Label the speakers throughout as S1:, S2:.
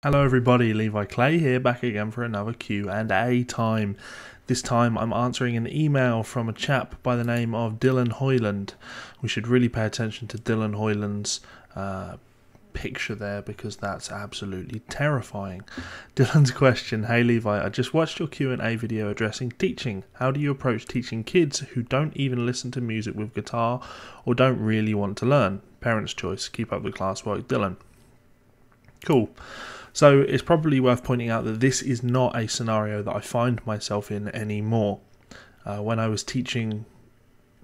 S1: Hello everybody, Levi Clay here, back again for another Q&A time. This time I'm answering an email from a chap by the name of Dylan Hoyland. We should really pay attention to Dylan Hoyland's picture there because that's absolutely terrifying. Dylan's question: Hey Levi, I just watched your Q&A video addressing teaching. How do you approach teaching kids who don't even listen to music with guitar or don't really want to learn? Parents' choice. Keep up the classwork, Dylan. Cool. So it's probably worth pointing out that this is not a scenario that I find myself in anymore. When I was teaching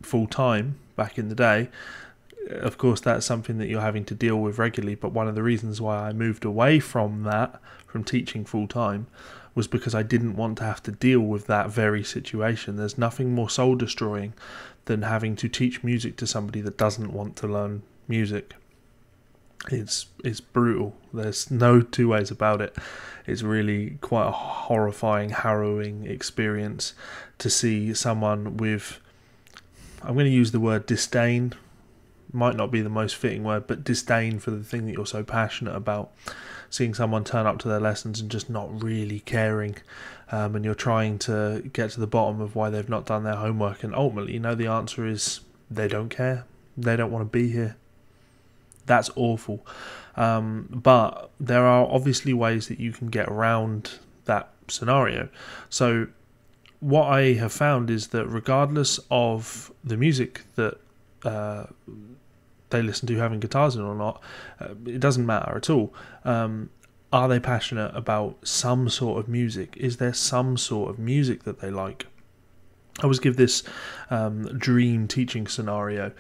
S1: full-time back in the day, of course that's something that you're having to deal with regularly, but one of the reasons why I moved away from that, from teaching full-time, was because I didn't want to have to deal with that very situation. There's nothing more soul-destroying than having to teach music to somebody that doesn't want to learn music. It's brutal. There's no two ways about it. It's really quite a horrifying, harrowing experience to see someone with, I'm going to use the word disdain, might not be the most fitting word, but disdain for the thing that you're so passionate about. Seeing someone turn up to their lessons and just not really caring, and you're trying to get to the bottom of why they've not done their homework, and ultimately you know the answer is they don't care. They don't want to be here. That's awful. But there are obviously ways that you can get around that scenario. So what I have found is that regardless of the music that they listen to having guitars in or not, it doesn't matter at all. Are they passionate about some sort of music? Is there some sort of music that they like? I always give this dream teaching scenario.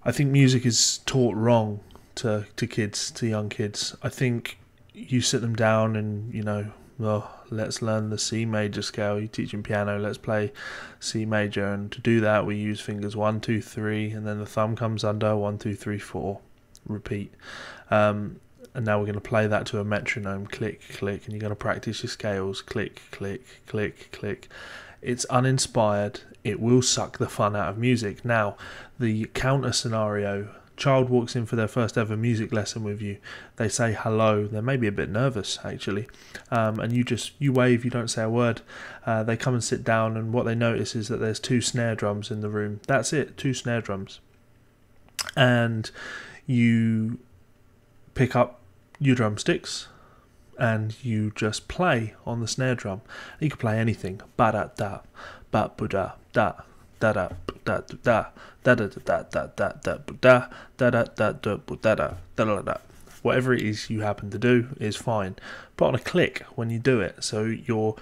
S1: I think music is taught wrong to kids, to young kids. I think you sit them down and, let's learn the C major scale. You teach them piano, let's play C major. And to do that, we use fingers 1, 2, 3, and then the thumb comes under 1, 2, 3, 4. Repeat. And now we're going to play that to a metronome. Click, click, and you're going to practice your scales. Click, click, click, click. It's uninspired. It will suck the fun out of music. Now, the counter scenario, child walks in for their first ever music lesson with you. They say hello. They're maybe a bit nervous, actually. And you wave, you don't say a word. They come and sit down, and what they notice is that there's 2 snare drums in the room. That's it, 2 snare drums. And you pick up your drumsticks and you just play on the snare drum. You can play anything. Ba-da-da, ba-bu-da, da, da-da, da-da, da-da-da-da-da-da-da-da, da-da-da-da-da-da, da-da-da. Whatever it is you happen to do is fine. Put on a click when you do it. So you're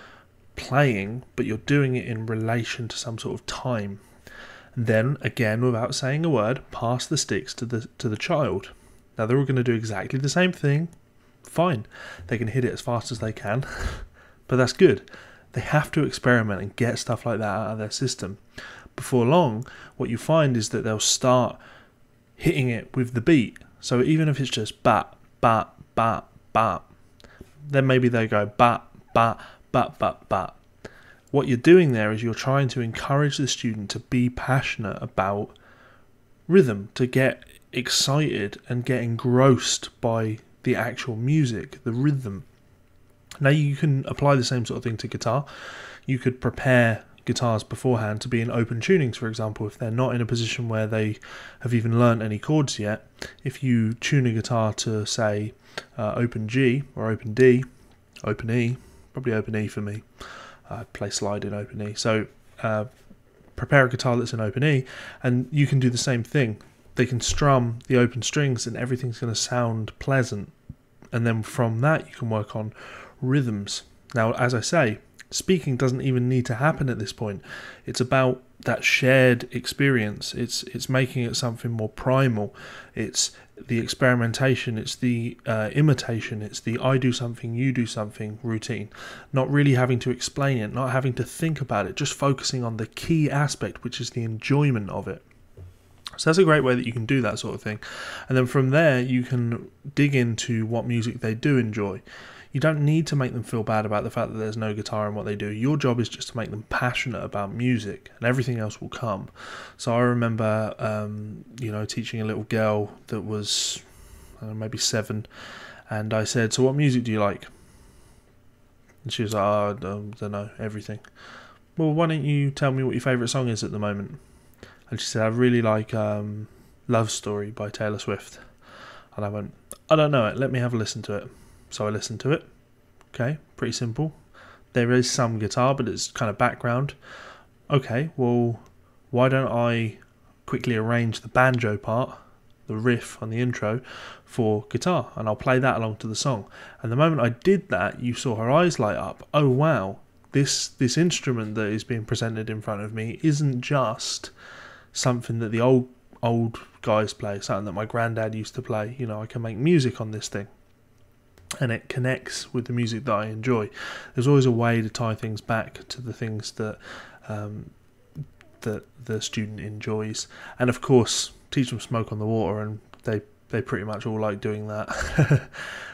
S1: playing, but you're doing it in relation to some sort of time. Then, again, without saying a word, pass the sticks to the child. Now, they're all going to do exactly the same thing. Fine. They can hit it as fast as they can, but that's good. They have to experiment and get stuff like that out of their system. Before long, what you find is that they'll start hitting it with the beat. So even if it's just bat, bat, bat, bat, then maybe they go bat, bat, bat, bat, bat. What you're doing there is you're trying to encourage the student to be passionate about rhythm, to get excited and get engrossed by the actual music, the rhythm. Now you can apply the same sort of thing to guitar. You could prepare guitars beforehand to be in open tunings, for example, if they're not in a position where they have even learnt any chords yet. If you tune a guitar to, say, open G or open D, open E, probably open E for me. I play slide in open E. So prepare a guitar that's in open E, and you can do the same thing. They can strum the open strings and everything's going to sound pleasant. And then from that you can work on rhythms. Now, as I say, speaking doesn't even need to happen at this point. It's about that shared experience. It's making it something more primal. It's the experimentation. It's the imitation. It's the I do something, you do something routine. Not really having to explain it, not having to think about it, just focusing on the key aspect, which is the enjoyment of it. So that's a great way that you can do that sort of thing. And then from there, you can dig into what music they do enjoy. You don't need to make them feel bad about the fact that there's no guitar in what they do. Your job is just to make them passionate about music, and everything else will come. So I remember, teaching a little girl that was maybe 7, And I said, so what music do you like? And she was like, oh, I don't know, everything. Well, why don't you tell me what your favourite song is at the moment? And she said, I really like Love Story by Taylor Swift. And I went, I don't know it, let me have a listen to it. So I listened to it. Okay, pretty simple. There is some guitar, but it's kind of background. Okay, well, why don't I quickly arrange the banjo part, the riff on the intro, for guitar, and I'll play that along to the song. And the moment I did that, you saw her eyes light up. Oh wow, this instrument that is being presented in front of me isn't just something that the old guys play, something that my granddad used to play. You know, I can make music on this thing, and it connects with the music that I enjoy. There's always a way to tie things back to the things that that the student enjoys, and of course teach them Smoke on the Water, and they pretty much all like doing that.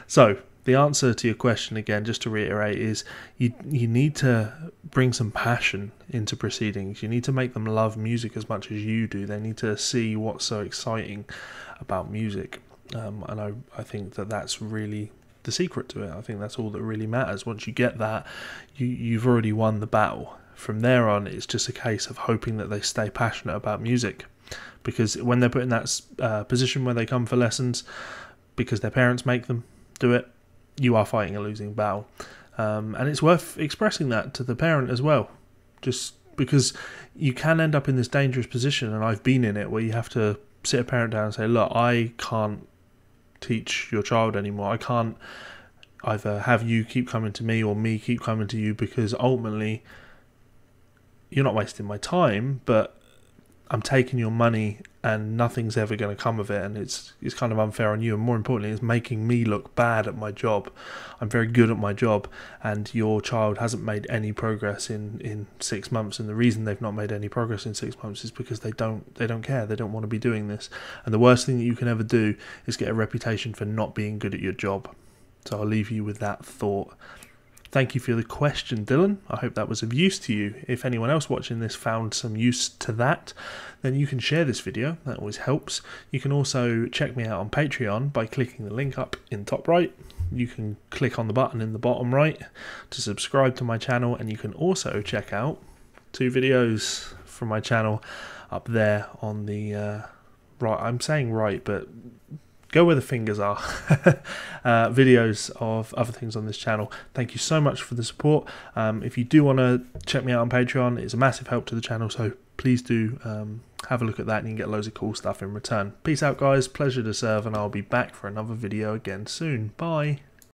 S1: So the answer to your question, again, just to reiterate, is you need to bring some passion into proceedings. You need to make them love music as much as you do. They need to see what's so exciting about music, and I think that's really the secret to it. I think that's all that really matters. Once you get that, you've already won the battle. From there on, it's just a case of hoping that they stay passionate about music, because when they're put in that position where they come for lessons because their parents make them do it, you are fighting a losing battle. And it's worth expressing that to the parent as well, just because you can end up in this dangerous position, and I've been in it, where you have to sit a parent down and say, look, I can't teach your child anymore. I can't either have you keep coming to me or me keep coming to you, because ultimately you're not wasting my time, but I'm taking your money and nothing's ever going to come of it, and it's kind of unfair on you, and more importantly, it's making me look bad at my job. I'm very good at my job, and your child hasn't made any progress in 6 months, and the reason they've not made any progress in 6 months is because they don't care. They don't want to be doing this, and the worst thing that you can ever do is get a reputation for not being good at your job. So I'll leave you with that thought. Thank you for the question, Dylan. I hope that was of use to you. If anyone else watching this found some use to that, then you can share this video. That always helps. You can also check me out on Patreon by clicking the link up in top right. You can click on the button in the bottom right to subscribe to my channel, and you can also check out 2 videos from my channel up there on the right. I'm saying right, but go where the fingers are. Videos of other things on this channel. Thank you so much for the support. If you do want to check me out on Patreon, it's a massive help to the channel, so please do have a look at that, and you can get loads of cool stuff in return. Peace out, guys. Pleasure to serve, and I'll be back for another video again soon. Bye.